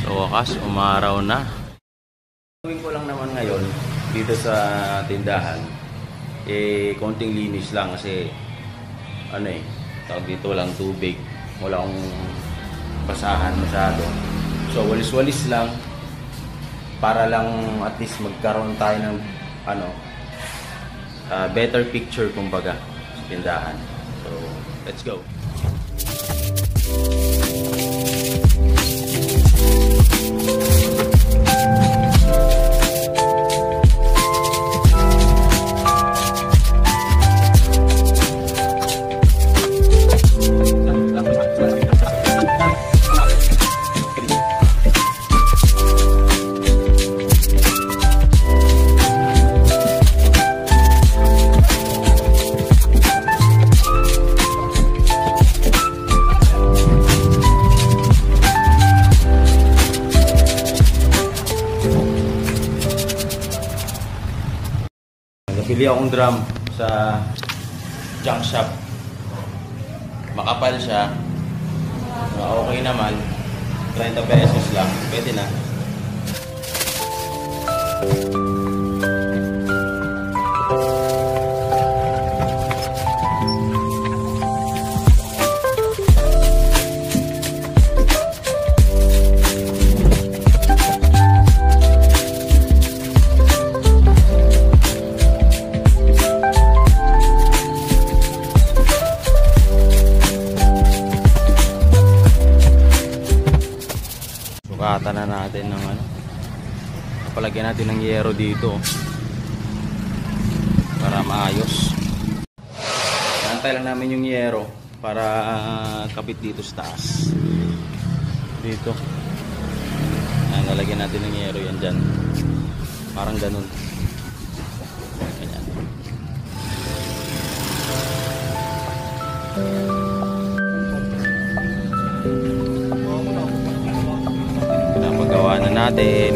Sa wakas, umaraw na. Gawin ko lang naman ngayon dito sa tindahan, konting linis lang kasi tawag dito lang tubig, wala akong basahan masyado. So walis-walis lang para lang at least magkaroon tayo ng better picture kumbaga sa tindahan. So let's go. Bili akong drum sa junk shop. Makapal siya. Okay naman. 30 pesos lang. Pwede na. Sukatan na natin ng napalagyan natin ng yero dito para maayos. Antay lang namin yung yero para kabit dito sa taas. Dito. Lalagyan natin ng yero yan dyan. Parang ganun. Ganyan. Pinapagawa na natin.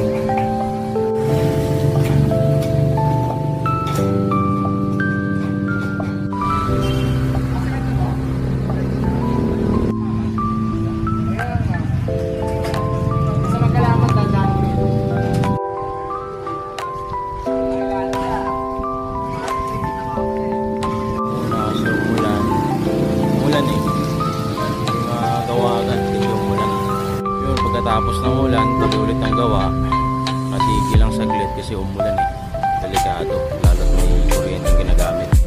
Pagkatapos ng ulan, tuloy ulit ang gawa. Matigil lang saglit kasi umulan Delikado, lalo't may kuryente ginagamit.